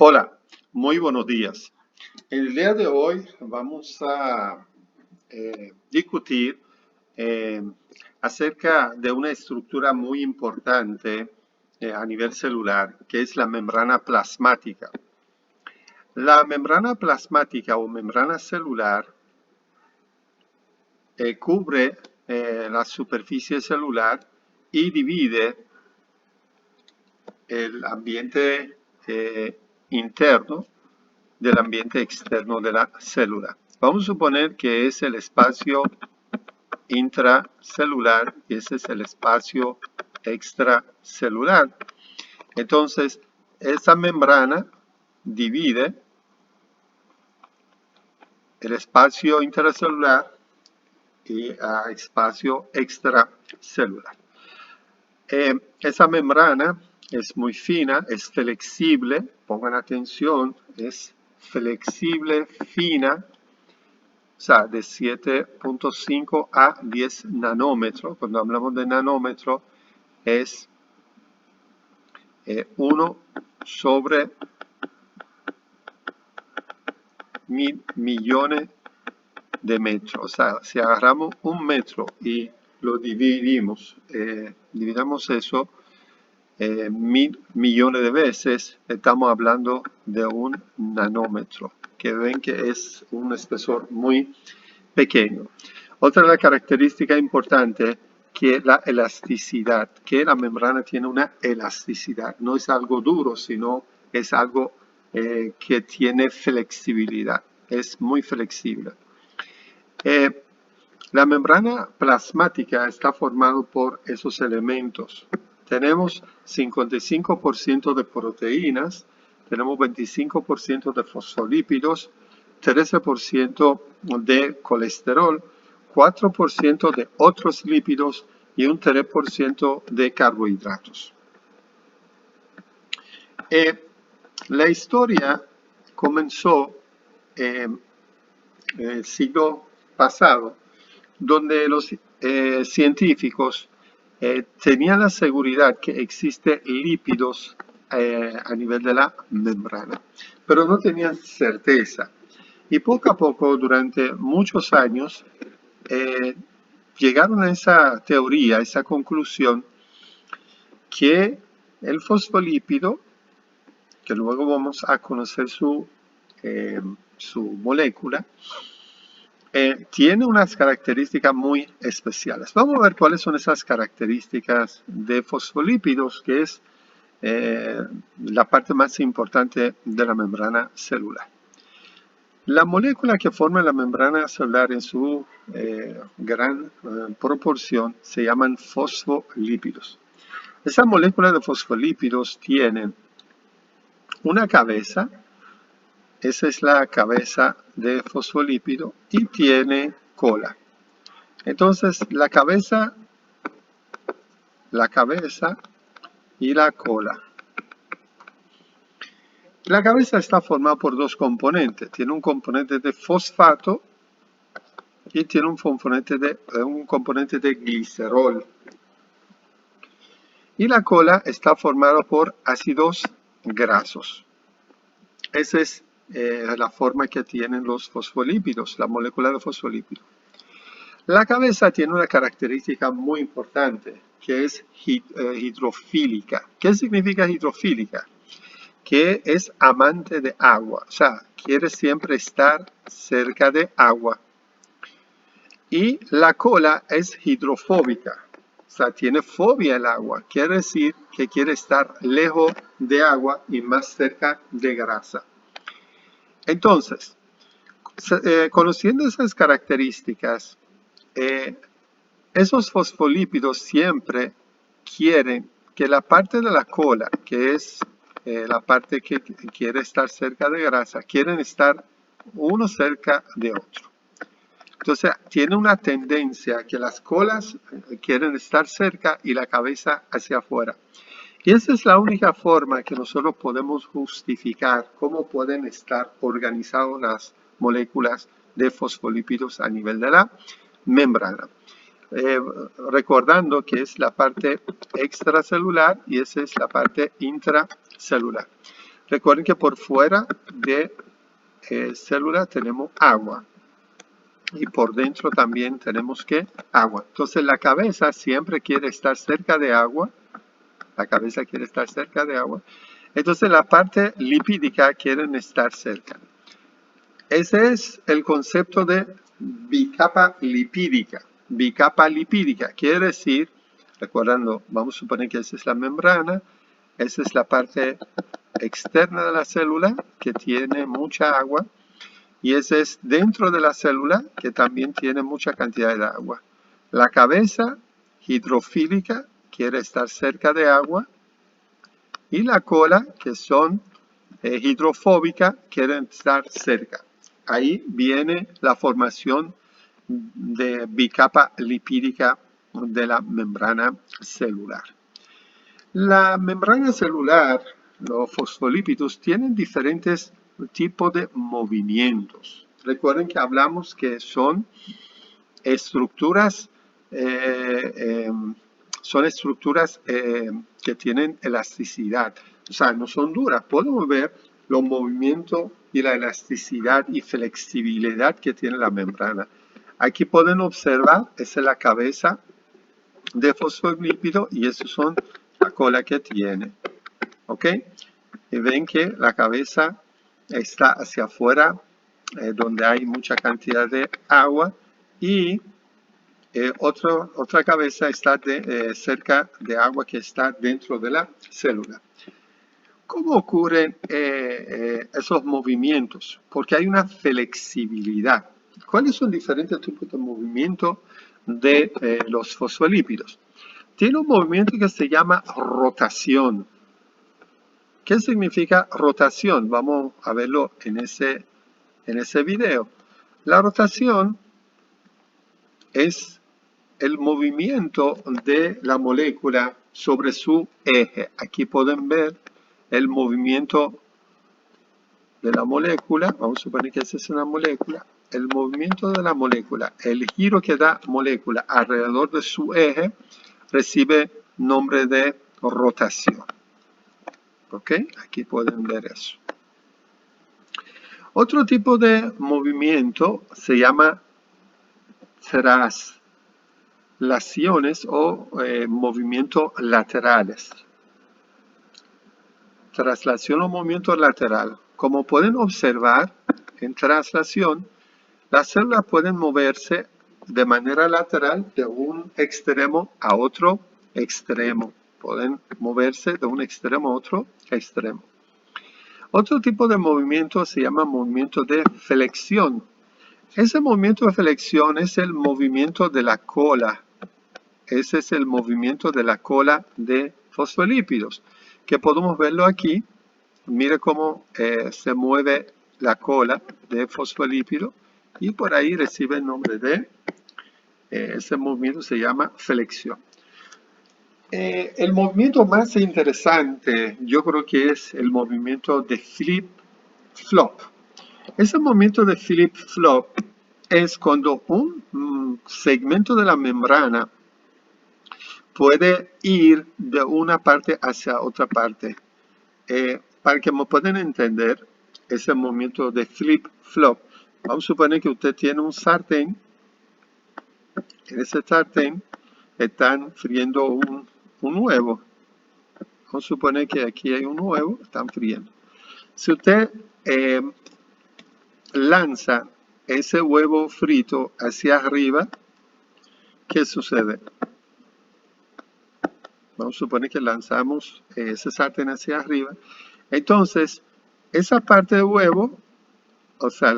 Hola, muy buenos días. El día de hoy vamos a discutir eh, acerca de una estructura muy importante a nivel celular, que es la membrana plasmática. La membrana plasmática o membrana celular cubre la superficie celular y divide el ambiente interno del ambiente externo de la célula. Vamos a suponer que es el espacio intracelular y ese es el espacio extracelular. Entonces, esa membrana divide el espacio intracelular y el espacio extracelular. Esa membrana es muy fina, es flexible, pongan atención, es flexible, fina, o sea, de 7.5 a 10 nanómetros. Cuando hablamos de nanómetro, es 1 sobre 1000 millones de metros. O sea, si agarramos un metro y lo dividimos, dividamos eso 1000 millones de veces, estamos hablando de un nanómetro, que ven que es un espesor muy pequeño. Otra de las características importantes que es la elasticidad, que la membrana tiene una elasticidad, no es algo duro, sino es algo que tiene flexibilidad, es muy flexible. La membrana plasmática está formada por esos elementos. Tenemos 55% de proteínas, tenemos 25% de fosfolípidos, 13% de colesterol, 4% de otros lípidos y un 3% de carbohidratos. La historia comenzó en el siglo pasado, donde los científicos tenían la seguridad que existen lípidos a nivel de la membrana, pero no tenían certeza. Y poco a poco, durante muchos años, llegaron a esa teoría, a esa conclusión, que el fosfolípido, que luego vamos a conocer su molécula, tiene unas características muy especiales. Vamos a ver cuáles son esas características de fosfolípidos, que es la parte más importante de la membrana celular. La molécula que forma la membrana celular en su gran proporción se llaman fosfolípidos. Esas moléculas de fosfolípidos tienen una cabeza. Esa es la cabeza de fosfolípido y tiene cola. Entonces, la cabeza y la cola. La cabeza está formada por dos componentes. Tiene un componente de fosfato y tiene un componente de glicerol. Y la cola está formada por ácidos grasos. Esa es la forma que tienen los fosfolípidos, la molécula de fosfolípidos. La cabeza tiene una característica muy importante, que es hidrofílica. ¿Qué significa hidrofílica? Que es amante de agua, o sea, quiere siempre estar cerca de agua. Y la cola es hidrofóbica, o sea, tiene fobia al agua, quiere decir que quiere estar lejos de agua y más cerca de grasa. Entonces, conociendo esas características, esos fosfolípidos siempre quieren que la parte de la cola, que es la parte que quiere estar cerca de grasa, quieren estar uno cerca de otro. Entonces, tiene una tendencia que las colas quieren estar cerca y la cabeza hacia afuera. Y esa es la única forma que nosotros podemos justificar cómo pueden estar organizadas las moléculas de fosfolípidos a nivel de la membrana. Recordando que es la parte extracelular y esa es la parte intracelular. Recuerden que por fuera de célula tenemos agua. Y por dentro también tenemos que agua. Entonces la cabeza siempre quiere estar cerca de agua. La cabeza quiere estar cerca de agua. Entonces la parte lipídica quieren estar cerca. Ese es el concepto de bicapa lipídica. Bicapa lipídica quiere decir, recordando, vamos a suponer que esa es la membrana, esa es la parte externa de la célula que tiene mucha agua y ese es dentro de la célula que también tiene mucha cantidad de agua. La cabeza hidrofílica quiere estar cerca de agua y la cola, que son hidrofóbica, quieren estar cerca. Ahí viene la formación de bicapa lipídica de la membrana celular. La membrana celular, los fosfolípidos, tienen diferentes tipos de movimientos. Recuerden que hablamos que son estructuras, que tienen elasticidad. O sea, no son duras. Podemos ver los movimientos y la elasticidad y flexibilidad que tiene la membrana. Aquí pueden observar, esa es la cabeza de fosfolípido y esos son la cola que tiene. ¿Ok? Y ven que la cabeza está hacia afuera, donde hay mucha cantidad de agua, y otra cabeza está cerca de agua que está dentro de la célula. ¿Cómo ocurren esos movimientos? Porque hay una flexibilidad. ¿Cuáles son diferentes tipos de movimiento de los fosfolípidos? Tiene un movimiento que se llama rotación. ¿Qué significa rotación? Vamos a verlo en ese video. La rotación es el movimiento de la molécula sobre su eje. Aquí pueden ver el movimiento de la molécula. Vamos a suponer que esa es una molécula. El movimiento de la molécula, el giro que da molécula alrededor de su eje, recibe nombre de rotación. ¿Ok? Aquí pueden ver eso. Otro tipo de movimiento se llama traslaciones o movimientos laterales. Traslación o movimiento lateral. Como pueden observar, en traslación, las células pueden moverse de manera lateral de un extremo a otro extremo. Pueden moverse de un extremo a otro extremo. Otro tipo de movimiento se llama movimiento de flexión. Ese movimiento de flexión es el movimiento de la cola. Ese es el movimiento de la cola de fosfolípidos, que podemos verlo aquí. Mire cómo se mueve la cola de fosfolípido y por ahí recibe el nombre de ese movimiento, se llama flexión. El movimiento más interesante yo creo que es el movimiento de flip-flop. Ese movimiento de flip-flop es cuando un segmento de la membrana puede ir de una parte hacia otra parte. Para que me puedan entender ese movimiento de flip-flop, vamos a suponer que usted tiene un sartén. En ese sartén están friendo un huevo. Vamos a suponer que aquí hay un huevo, están friendo. Si usted lanza ese huevo frito hacia arriba, ¿qué sucede? Vamos a suponer que lanzamos ese sartén hacia arriba. Entonces, esa parte del huevo, o sea,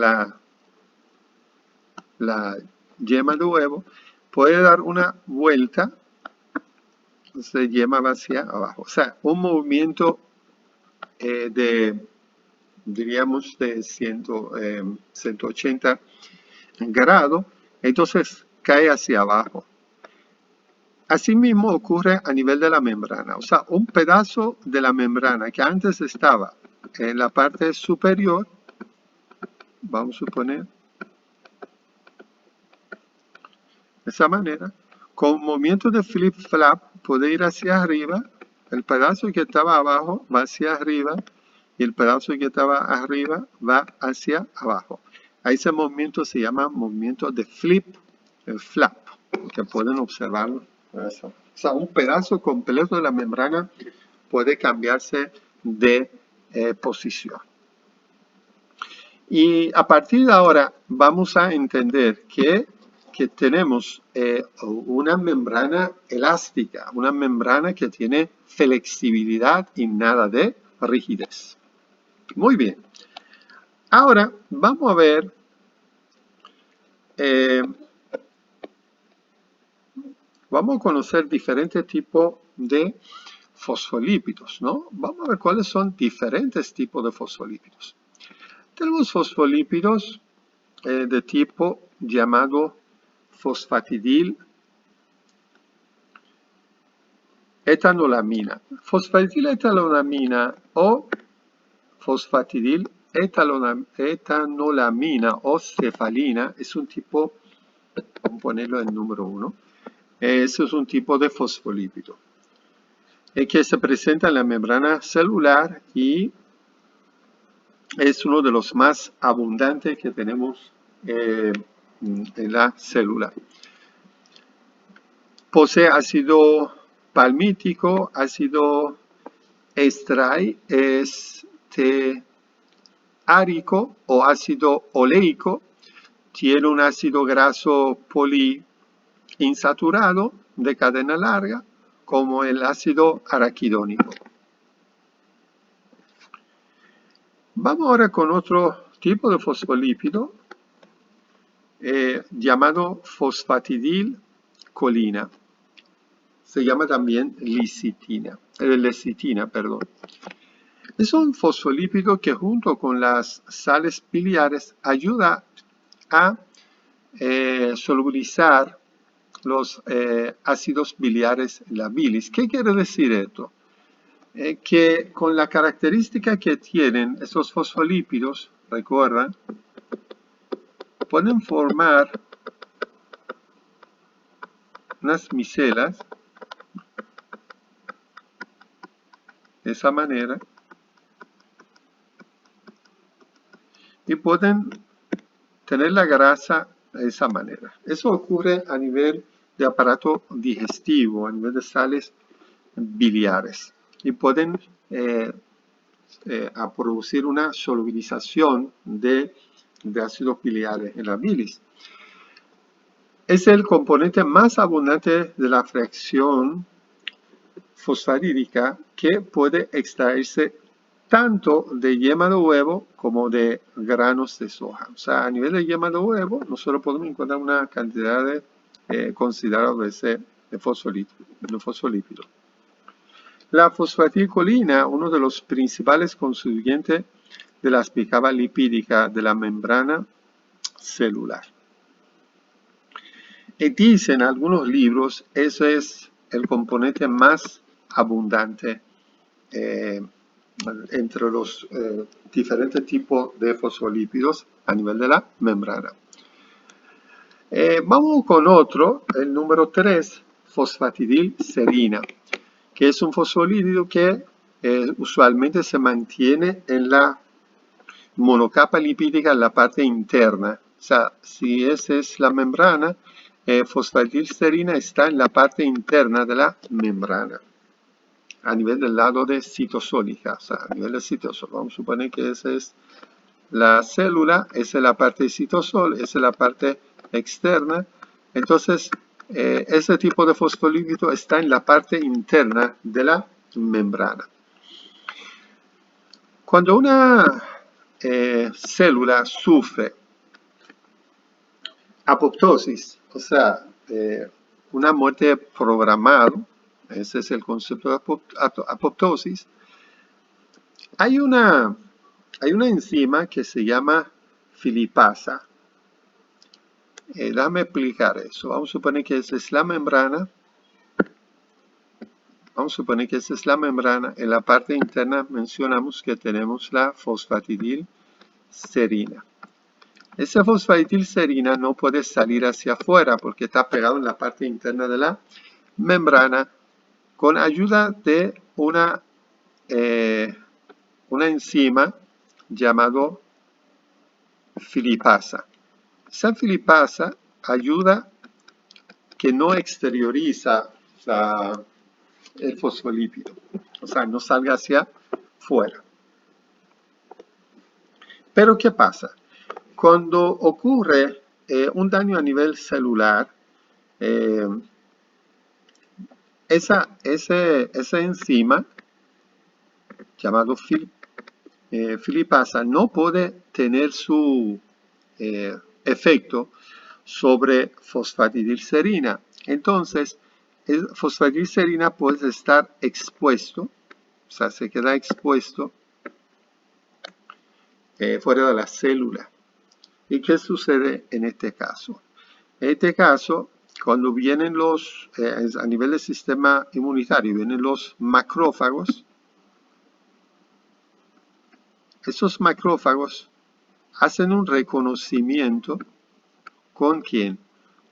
la yema de huevo, puede dar una vuelta. Entonces, yema va hacia abajo. O sea, un movimiento diríamos, de 180 grados. Entonces, cae hacia abajo. Asimismo ocurre a nivel de la membrana, o sea, un pedazo de la membrana que antes estaba en la parte superior, vamos a suponer, de esa manera, con movimiento de flip-flap puede ir hacia arriba, el pedazo que estaba abajo va hacia arriba y el pedazo que estaba arriba va hacia abajo. A ese movimiento se llama movimiento de flap, que pueden observarlo. O sea, un pedazo completo de la membrana puede cambiarse de posición. Y a partir de ahora vamos a entender que tenemos una membrana elástica, una membrana que tiene flexibilidad y nada de rigidez. Muy bien. Ahora vamos a ver vamos a conocer diferentes tipos de fosfolípidos, ¿no? Vamos a ver cuáles son diferentes tipos de fosfolípidos. Tenemos fosfolípidos de tipo llamado fosfatidil etanolamina. Fosfatidil etanolamina o fosfatidil etanolamina o cefalina es un tipo, vamos a ponerlo en número 1, eso es un tipo de fosfolípido que se presenta en la membrana celular y es uno de los más abundantes que tenemos en la célula. Posee ácido palmítico, ácido esteárico o ácido oleico. Tiene un ácido graso poliinsaturado de cadena larga, como el ácido araquidónico. Vamos ahora con otro tipo de fosfolípido llamado fosfatidilcolina. Se llama también lecitina. Es un fosfolípido que junto con las sales biliares ayuda a solubilizar los ácidos biliares en la bilis. ¿Qué quiere decir esto? Que con la característica que tienen esos fosfolípidos, recuerdan, pueden formar unas micelas de esa manera y pueden tener la grasa de esa manera. Eso ocurre a nivel de aparato digestivo, a nivel de sales biliares y pueden a producir una solubilización de ácidos biliares en la bilis. Es el componente más abundante de la fracción fosfarídica que puede extraerse tanto de yema de huevo como de granos de soja. O sea, a nivel de yema de huevo, nosotros podemos encontrar una cantidad considerable de fosfolípido. La fosfatidilcolina, uno de los principales constituyentes de la espícaba lipídica de la membrana celular. Y dicen algunos libros, ese es el componente más abundante entre los diferentes tipos de fosfolípidos a nivel de la membrana. Vamos con otro, el número 3, fosfatidilserina, que es un fosfolípido que usualmente se mantiene en la monocapa lipídica en la parte interna. O sea, si esa es la membrana, fosfatidilserina está en la parte interna de la membrana, a nivel del lado de citosólica, o sea, a nivel de citosol. Vamos a suponer que esa es la célula, esa es la parte de citosol, esa es la parte externa. Entonces, ese tipo de fosfolípido está en la parte interna de la membrana. Cuando una célula sufre apoptosis, o sea, una muerte programada, ese es el concepto de apoptosis, hay una enzima que se llama filipasa. Déjame explicar eso. Vamos a suponer que esa es la membrana. En la parte interna mencionamos que tenemos la fosfatidilserina. Esa fosfatidilserina no puede salir hacia afuera porque está pegado en la parte interna de la membrana con ayuda de una una enzima llamado filipasa. Esa filipasa ayuda que no exterioriza el fosfolípido, o sea, no salga hacia fuera. Pero ¿qué pasa? Cuando ocurre un daño a nivel celular, esa enzima llamado filipasa no puede tener su efecto sobre fosfatidilcerina. Entonces, fosfatidilcerina puede estar expuesto, o sea, se queda expuesto fuera de la célula. ¿Y qué sucede en este caso? En este caso, cuando vienen a nivel del sistema inmunitario, vienen los macrófagos, esos macrófagos hacen un reconocimiento ¿con quién?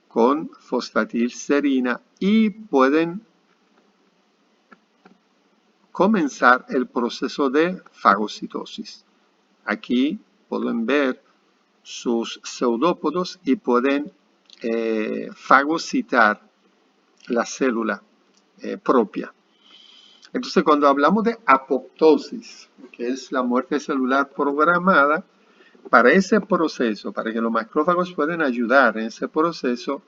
Con fosfatidilcerina y pueden comenzar el proceso de fagocitosis. Aquí pueden ver sus pseudópodos y pueden fagocitar la célula propia. Entonces, cuando hablamos de apoptosis, que es la muerte celular programada, para ese proceso, para que los macrófagos puedan ayudar en ese proceso,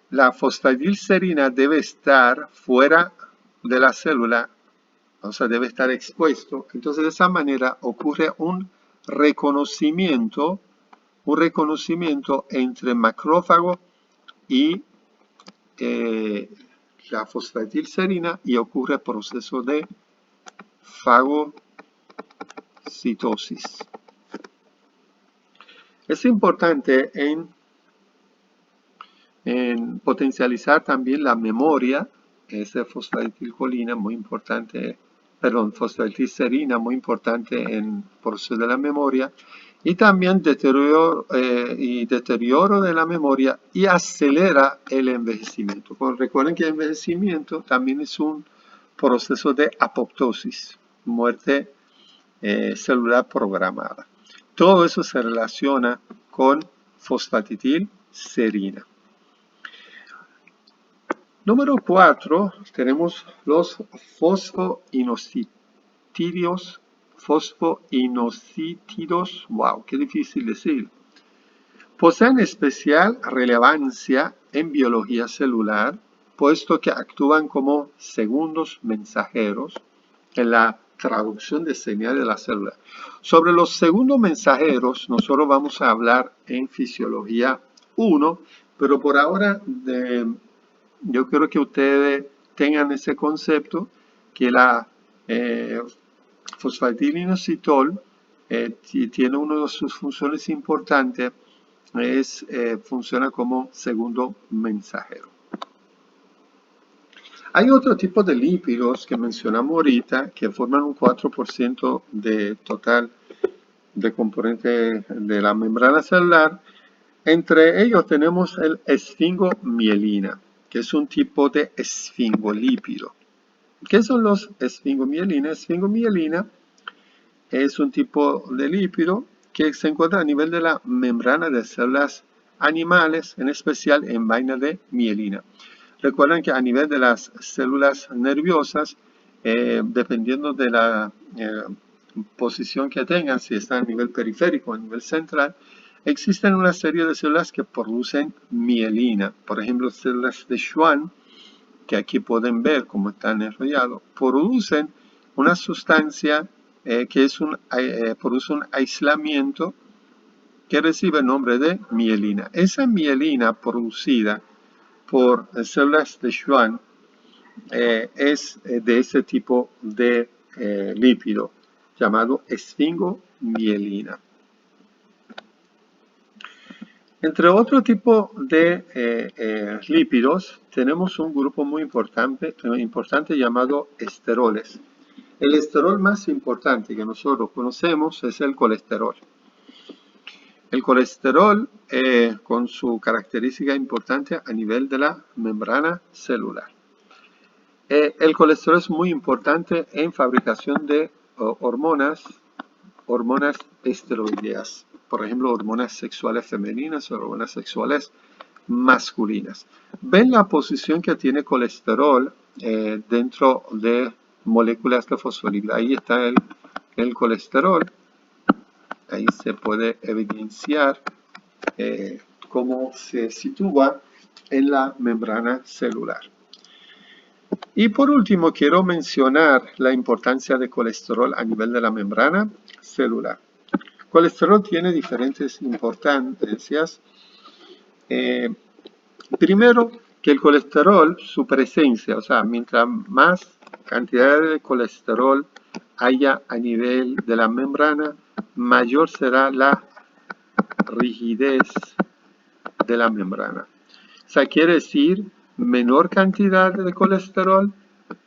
la fosfatidilcerina debe estar fuera de la célula, o sea, debe estar expuesto. Entonces, de esa manera ocurre un reconocimiento entre macrófago y la fosfatidilcerina y ocurre el proceso de fagocitosis. Es importante en potencializar también la memoria, esa fosfatidilcolina muy importante, fosfatidilcerina muy importante en el proceso de la memoria, y también deterioro de la memoria y acelera el envejecimiento. Recuerden que el envejecimiento también es un proceso de apoptosis, muerte celular programada. Todo eso se relaciona con fosfatidilcerina. Número 4, tenemos los fosfoinosítidos. Wow, qué difícil decir. Poseen especial relevancia en biología celular, puesto que actúan como segundos mensajeros en la traducción de señales de la célula. Sobre los segundos mensajeros, nosotros vamos a hablar en Fisiología 1, pero por ahora yo quiero que ustedes tengan ese concepto que la fosfatidilinositol tiene una de sus funciones importantes, funciona como segundo mensajero. Hay otro tipo de lípidos que mencionamos ahorita que forman un 4% de total de componente de la membrana celular. Entre ellos tenemos el esfingomielina, que es un tipo de esfingolípido. ¿Qué son los esfingomielina? Esfingomielina es un tipo de lípido que se encuentra a nivel de la membrana de células animales, en especial en vaina de mielina. Recuerden que a nivel de las células nerviosas, dependiendo de la posición que tengan, si están a nivel periférico o a nivel central, existen una serie de células que producen mielina. Por ejemplo, células de Schwann, que aquí pueden ver cómo están enrollados, producen una sustancia que produce un aislamiento que recibe el nombre de mielina. Esa mielina producida por células de Schwann es de ese tipo de lípido llamado esfingomielina. Entre otro tipo de lípidos tenemos un grupo muy importante llamado esteroles. El esterol más importante que nosotros conocemos es el colesterol. El colesterol con su característica importante a nivel de la membrana celular. El colesterol es muy importante en fabricación de hormonas esteroideas, por ejemplo, hormonas sexuales femeninas o hormonas sexuales masculinas. ¿Ven la posición que tiene colesterol dentro de moléculas de fosfolípidos? Ahí está el colesterol. Ahí se puede evidenciar cómo se sitúa en la membrana celular. Y por último, quiero mencionar la importancia de colesterol a nivel de la membrana celular. Colesterol tiene diferentes importancias. Primero, que el colesterol, su presencia, o sea, mientras más cantidad de colesterol haya a nivel de la membrana, mayor será la rigidez de la membrana. O sea, quiere decir menor cantidad de colesterol,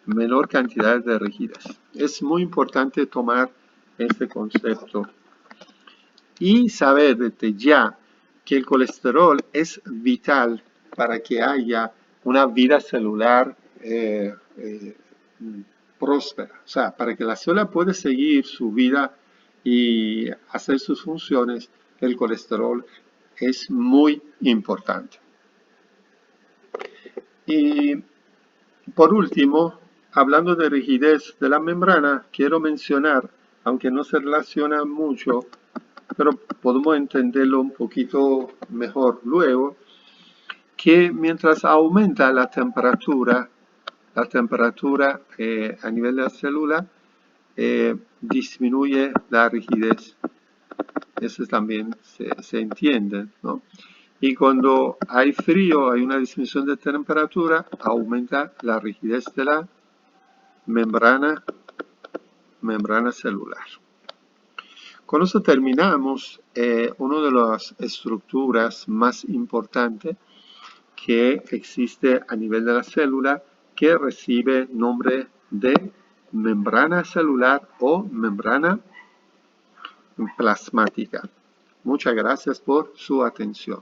menor cantidad de rigidez. Es muy importante tomar este concepto y saber desde ya que el colesterol es vital para que haya una vida celular próspera. O sea, para que la célula pueda seguir su vida y hacer sus funciones, el colesterol es muy importante. Y por último, hablando de rigidez de la membrana, quiero mencionar, aunque no se relaciona mucho, pero podemos entenderlo un poquito mejor luego, que mientras aumenta la temperatura a nivel de la célula, disminuye la rigidez. Eso también se entiende, ¿no? Y cuando hay frío, hay una disminución de temperatura, aumenta la rigidez de la membrana celular. Con eso terminamos una de las estructuras más importantes que existe a nivel de la célula, que recibe nombre de membrana celular o membrana plasmática. Muchas gracias por su atención.